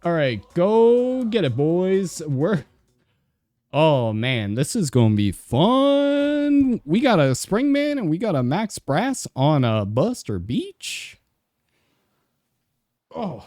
All right, go get it, boys. Oh man, this is gonna be fun. We got a Springman and we got a Max Brass on a Buster Beach. Oh,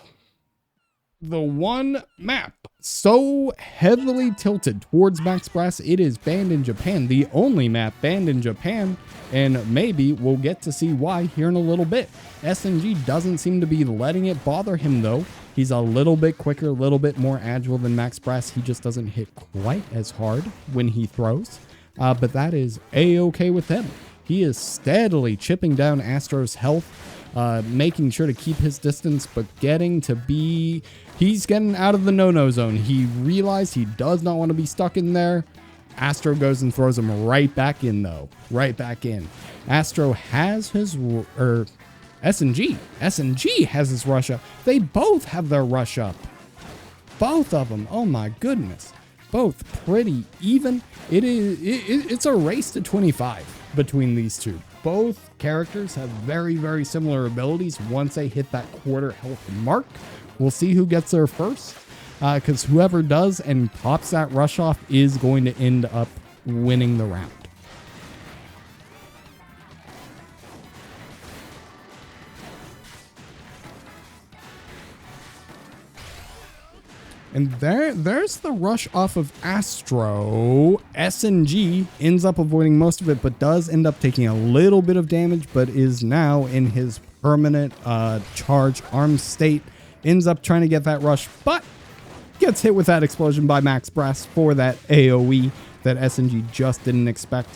the one map so heavily tilted towards Max Brass, it is banned in Japan. The only map banned in Japan, and maybe we'll get to see why here in a little bit. SNG doesn't seem to be letting it bother him though. He's a little bit quicker, a little bit more agile than Max Brass. He just doesn't hit quite as hard when he throws, but that is a-okay with him. He is steadily chipping down Astro's health, making sure to keep his distance, but he's getting out of the no-no zone. He realized he does not want to be stuck in there. Astro goes and throws him right back in though, right back in. Astro has his, SNG has his rush up. They both have their rush up. Both of them. Oh my goodness. Both pretty even. It's a race to 25 between these two. Both characters have very, very similar abilities once they hit that quarter health mark. We'll see who gets there first, because whoever does and pops that rush off is going to end up winning the round. And there's the rush off of Astro. SNG ends up avoiding most of it, but does end up taking a little bit of damage, but is now in his permanent charge arm state. Ends up trying to get that rush, but gets hit with that explosion by Max Brass for that AoE that SNG just didn't expect.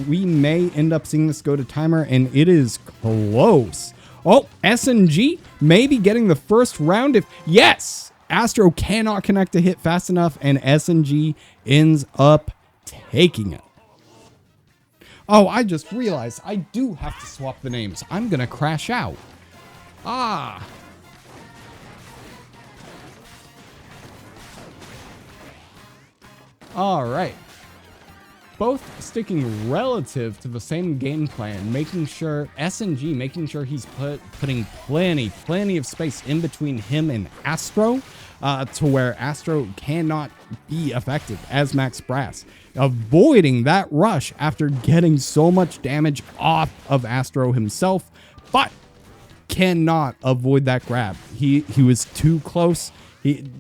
We may end up seeing this go to timer, and it is close. Oh, SNG may be getting the first round if... Yes! Astro cannot connect a hit fast enough, and SNG ends up taking it. Oh, I just realized I do have to swap the names. I'm gonna crash out. Ah. All right. Both sticking relative to the same game plan, making sure he's putting plenty of space in between him and Astro, to where Astro cannot be effective as Max Brass, avoiding that rush after getting so much damage off of Astro himself, but cannot avoid that grab. He was too close. He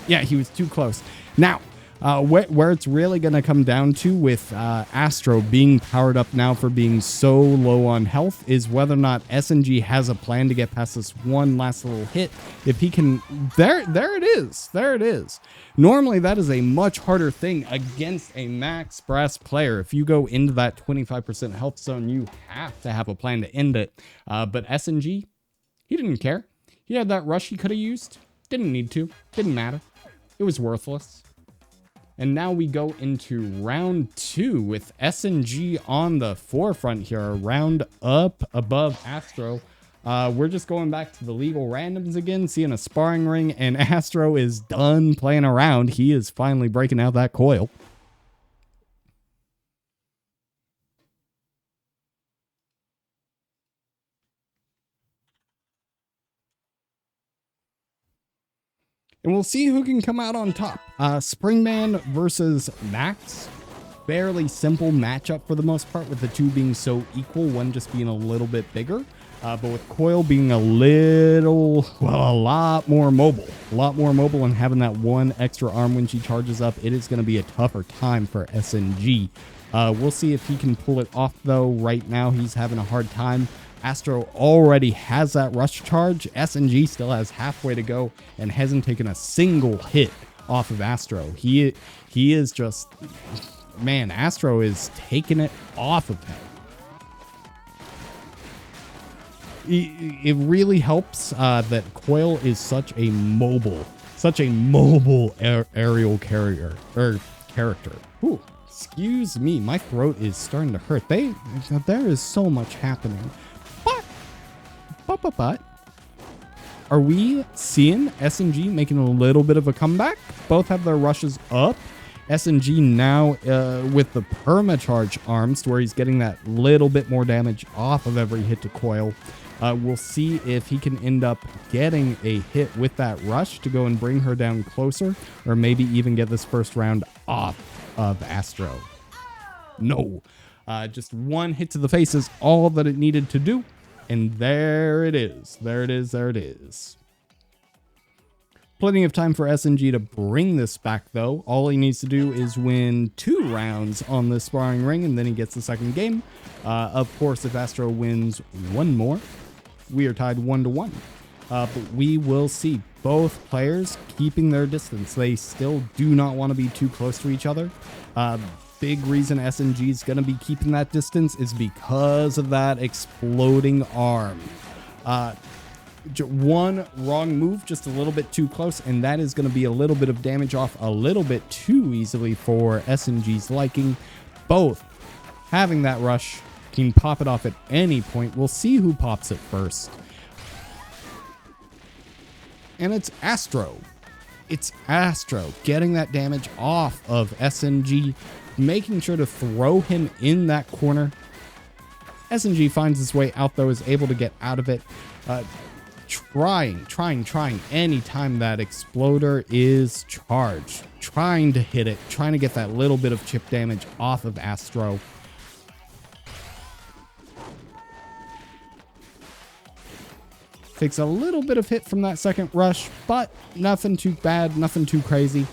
was too close. Now, where it's really going to come down to with Astro being powered up now for being so low on health is whether or not SNG has a plan to get past this one last little hit. If he can... There it is. There it is. Normally, that is a much harder thing against a Max Brass player. If you go into that 25% health zone, you have to have a plan to end it. But SNG, he didn't care. He had that rush he could have used. Didn't need to. Didn't matter. It was worthless. And now we go into round 2 with SNG on the forefront here, a round up above Astro. We're just going back to the legal randoms again, seeing a sparring ring, and Astro is done playing around. He is finally breaking out that coil. And we'll see who can come out on top. Springman versus Max. Fairly simple matchup for the most part, with the two being so equal, one just being a little bit bigger. But with Coil being a lot more mobile. A lot more mobile, and having that one extra arm when she charges up, it is going to be a tougher time for SNG. We'll see if he can pull it off, though. Right now, he's having a hard time. Astro already has that rush charge. SNG still has halfway to go and hasn't taken a single hit off of Astro. He is just... Man, Astro is taking it off of him. It really helps that Coil is such a mobile aerial carrier or character. Ooh, excuse me, my throat is starting to hurt. There is so much happening. But are we seeing SNG making a little bit of a comeback? Both have their rushes up, SNG now with the permacharge arms, where he's getting that little bit more damage off of every hit to coil. We'll see if he can end up getting a hit with that rush to go and bring her down closer, or maybe even get this first round off of Astro. No, just one hit to the face is all that it needed to do. And there it is. There it is. There it is. Plenty of time for SNG to bring this back, though. All he needs to do is win 2 rounds on the sparring ring, and then he gets the second game. Of course, if Astro wins 1 more, we are tied 1-1. But we will see both players keeping their distance. They still do not want to be too close to each other. Big reason SNG is going to be keeping that distance is because of that exploding arm. One wrong move, just a little bit too close, and that is going to be a little bit of damage off a little bit too easily for SNG's liking. Both having that rush can pop it off at any point. We'll see who pops it first. And it's Astro. It's Astro getting that damage off of SNG, making sure to throw him in that corner. SNG finds his way out, though, is able to get out of it. Trying anytime that exploder is charged. Trying to hit it, trying to get that little bit of chip damage off of Astro. Takes a little bit of hit from that second rush, but nothing too bad, nothing too crazy.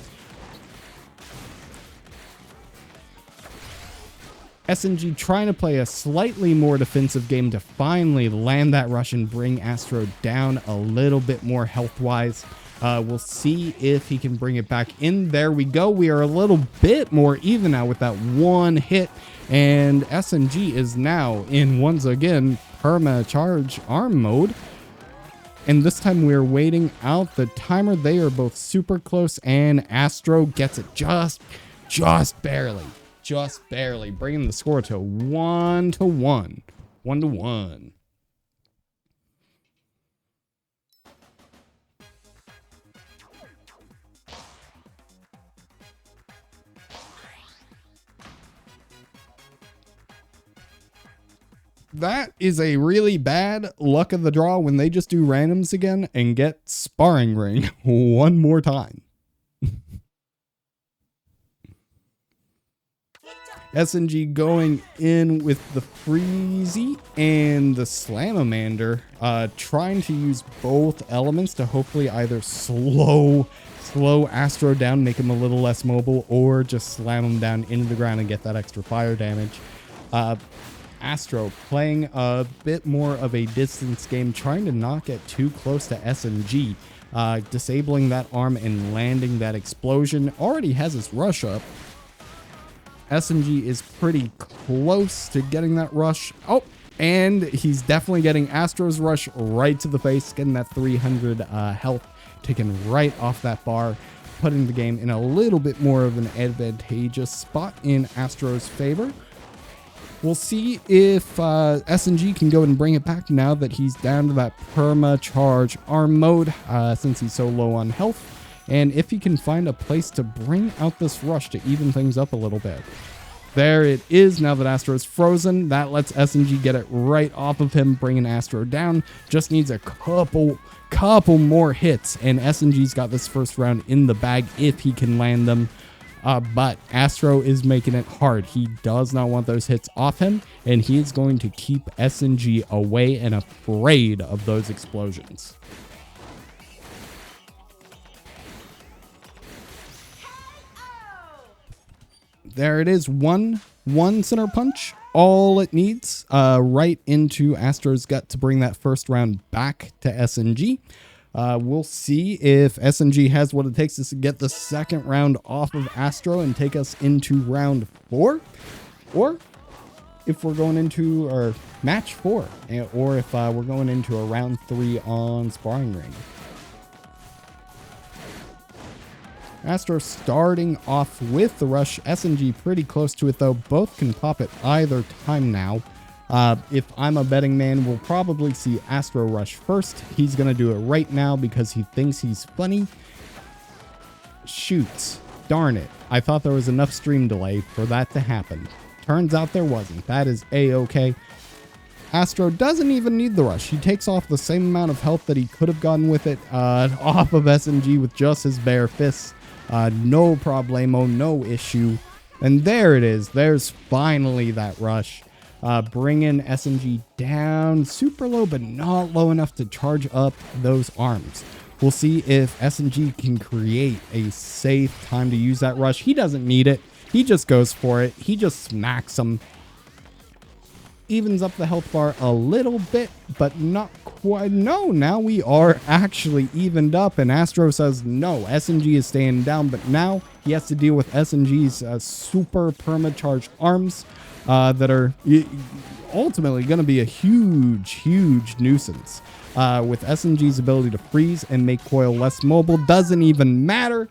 SNG trying to play a slightly more defensive game to finally land that rush and bring Astro down a little bit more health-wise. We'll see if he can bring it back in. There we go. We are a little bit more even now with that one hit, and SNG is now in, once again, perma-charge arm mode. And this time we're waiting out the timer. They are both super close, and Astro gets it just barely. Just barely, bringing the score to 1-1. 1-1. That is a really bad luck of the draw when they just do randoms again and get sparring ring one more time. SNG going in with the Freezy and the Slamamander, trying to use both elements to hopefully either slow Astro down, make him a little less mobile, or just slam him down into the ground and get that extra fire damage. Astro playing a bit more of a distance game, trying to not get too close to SNG, disabling that arm and landing that explosion. Already has his rush up. SNG is pretty close to getting that rush. Oh, and he's definitely getting Astro's rush right to the face, getting that 300 health taken right off that bar, putting the game in a little bit more of an advantageous spot in Astro's favor. We'll see if SNG can go and bring it back now that he's down to that perma charge arm mode, since he's so low on health. And if he can find a place to bring out this rush to even things up a little bit. There it is. Now that Astro is frozen, that lets SNG get it right off of him, bringing Astro down. Just needs a couple more hits, and SNG's got this first round in the bag if he can land them. But Astro is making it hard. He does not want those hits off him, and he is going to keep SNG away and afraid of those explosions. There it is. One center punch. All it needs. Right into Astro's gut to bring that first round back to SNG. We'll see if SNG has what it takes to get the second round off of Astro and take us into round 4. Or if we're going into our match 4. Or if we're going into a round 3 on sparring ring. Astro starting off with the rush. SNG pretty close to it, though. Both can pop it either time now. If I'm a betting man, we'll probably see Astro rush first. He's going to do it right now because he thinks he's funny. Shoots. Darn it. I thought there was enough stream delay for that to happen. Turns out there wasn't. That is a-okay. Astro doesn't even need the rush. He takes off the same amount of health that he could have gotten with it off of SNG with just his bare fists. No problemo, no issue. And there it is. There's finally that rush. Bringing SNG down super low, but not low enough to charge up those arms. We'll see if SNG can create a safe time to use that rush. He doesn't need it. He just goes for it. He just smacks him. Evens up the health bar a little bit, but not quite. No, now we are actually evened up, and Astro says no. SNG is staying down, but now he has to deal with SNG's super perma-charged arms that are ultimately going to be a huge nuisance. With SNG's ability to freeze and make Coil less mobile, doesn't even matter.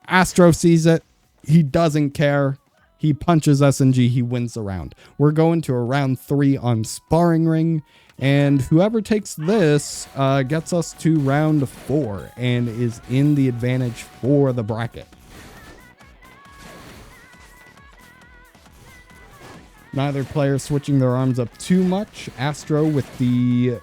Astro sees it. He doesn't care. He punches SNG. He wins the round. We're going to a round 3 on Sparring Ring. And whoever takes this gets us to round 4 and is in the advantage for the bracket. Neither player switching their arms up too much. Astro with the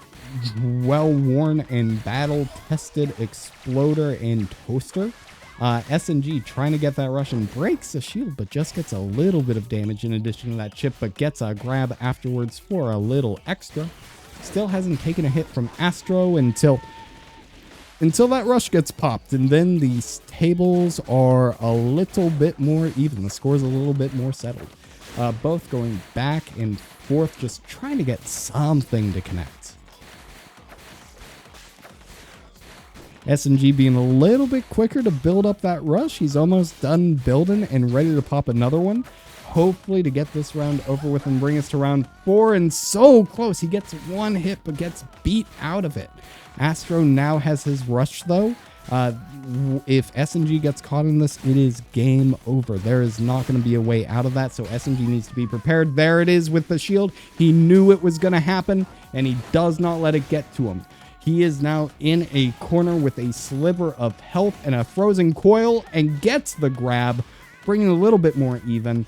well-worn and battle-tested Exploder and Toaster. SNG trying to get that rush and breaks the shield, but just gets a little bit of damage in addition to that chip, but gets a grab afterwards for a little extra. Still hasn't taken a hit from Astro until that rush gets popped, and then these tables are a little bit more even. The score's a little bit more settled. Both going back and forth, just trying to get something to connect. SNG being a little bit quicker to build up that rush. He's almost done building and ready to pop another one. Hopefully to get this round over with and bring us to round 4. And so close. He gets one hit but gets beat out of it. Astro now has his rush though. If SNG gets caught in this, it is game over. There is not going to be a way out of that, so SNG needs to be prepared. There it is with the shield. He knew it was going to happen, and he does not let it get to him. He is now in a corner with a sliver of health and a frozen coil and gets the grab, bringing a little bit more even.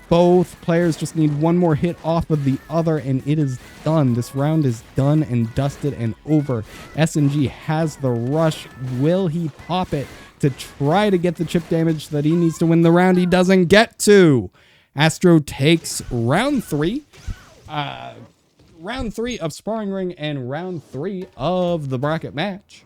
Both players just need one more hit off of the other, and it is done. This round is done and dusted and over. SNG has the rush. Will he pop it to try to get the chip damage that he needs to win the round? He doesn't get to. Astro takes round 3. Round 3 of Sparring Ring and round 3 of the bracket match.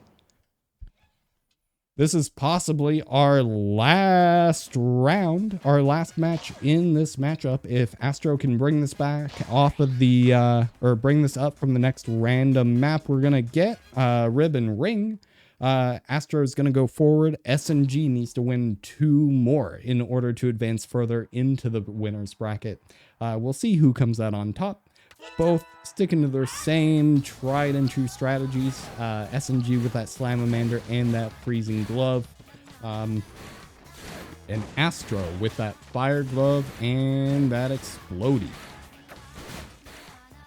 This is possibly our last round, our last match in this matchup. If Astro can bring this back off of the, or bring this up from the next random map we're going to get, Rib and Ring, Astro is going to go forward. SNG needs to win 2 more in order to advance further into the winner's bracket. We'll see who comes out on top. Both sticking to their same tried and true strategies. SNG with that Slamamander and that freezing glove. And Astro with that fire glove and that explodey.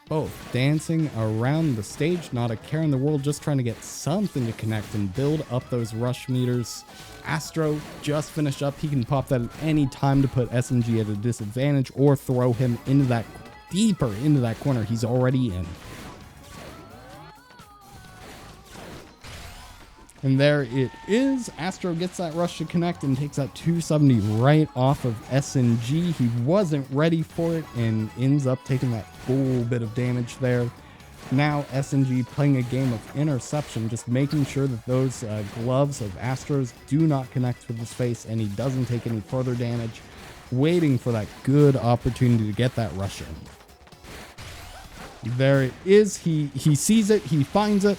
Both dancing around the stage, not a care in the world, just trying to get something to connect and build up those rush meters. Astro just finished up. He can pop that at any time to put SNG at a disadvantage or throw him into that deeper into that corner he's already in. And there it is. Astro gets that rush to connect and takes that 270 right off of SNG. He wasn't ready for it and ends up taking that full bit of damage there. Now SNG playing a game of interception, just making sure that those gloves of Astro's do not connect with his face and he doesn't take any further damage. Waiting for that good opportunity to get that rush in. There it is. He sees it. He finds it.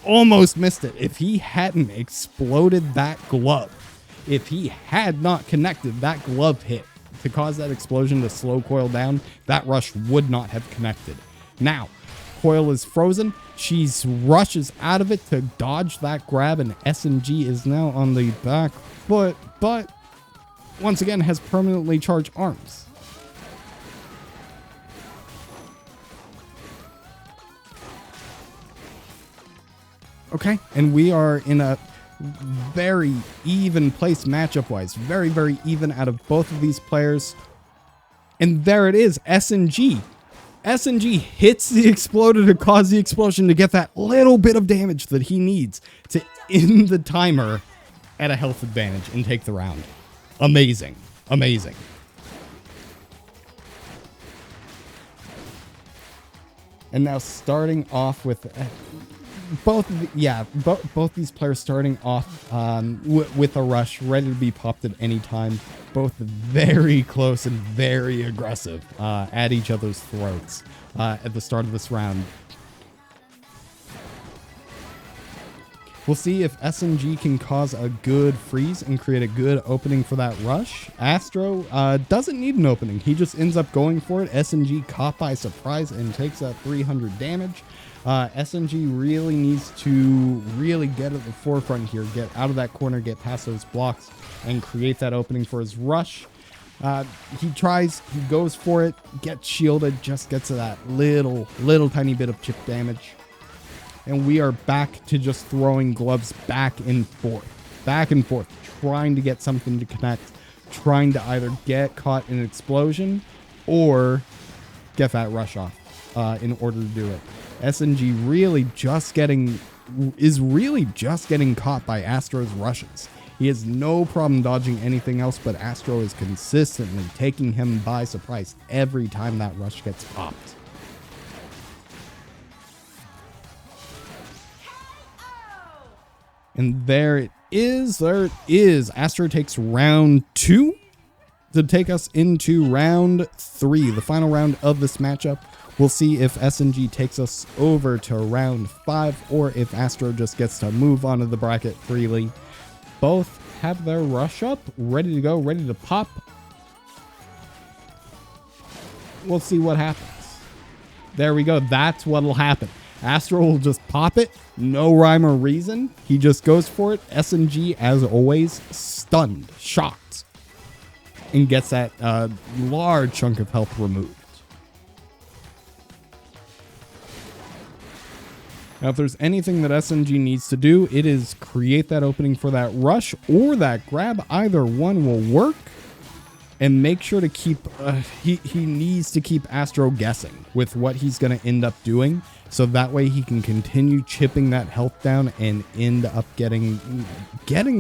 Almost missed it. If he hadn't exploded that glove, if he had not connected that glove hit to cause that explosion to slow Coil down, that rush would not have connected. Now, Coil is frozen. She rushes out of it to dodge that grab, and SNG is now on the back foot, but once again has permanently charged arms. Okay, and we are in a Very even place matchup wise. Very, very even out of both of these players. And there it is, SNG. SNG hits the exploder to cause the explosion to get that little bit of damage that he needs to end the timer at a health advantage and take the round. Amazing. Amazing. And now starting off with both these players starting off with a rush, ready to be popped at any time. Both very close and very aggressive at each other's throats at the start of this round. We'll see if SNG can cause a good freeze and create a good opening for that rush. Astro doesn't need an opening. He just ends up going for it. SNG caught by surprise and takes that 300 damage. SNG really needs to really get at the forefront here, get out of that corner, get past those blocks, and create that opening for his rush. He tries, he goes for it, gets shielded, just gets to that little tiny bit of chip damage. And we are back to just throwing gloves back and forth, trying to get something to connect, trying to either get caught in an explosion or get that rush off in order to do it. SNG is really just getting caught by Astro's rushes. He has no problem dodging anything else, but Astro is consistently taking him by surprise every time that rush gets popped. And there it is. Astro takes round 2 to take us into round 3, the final round of this matchup. We'll see if SNG takes us over to round 5 or if Astro just gets to move onto the bracket freely. Both have their rush up, ready to go, ready to pop. We'll see what happens. There we go. That's what'll happen. Astro will just pop it. No rhyme or reason. He just goes for it. SNG, as always, stunned, shocked, and gets that large chunk of health removed. Now, if there's anything that SNG needs to do, it is create that opening for that rush or that grab. Either one will work. And make sure to keep, he needs to keep Astro guessing with what he's going to end up doing. So that way he can continue chipping that health down and end up getting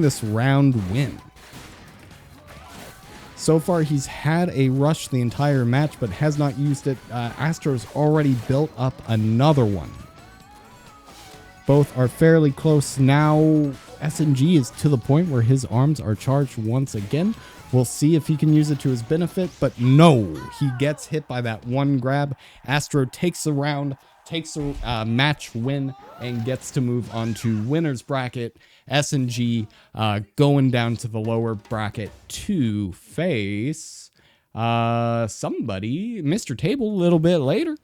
this round win. So far, he's had a rush the entire match, but has not used it. Astro's already built up another one. Both are fairly close now. SNG is to the point where his arms are charged once again. We'll see if he can use it to his benefit, but no, he gets hit by that one grab. Astro takes the round, takes a match win, and gets to move on to winner's bracket. SNG going down to the lower bracket to face somebody, Mr. Table, a little bit later.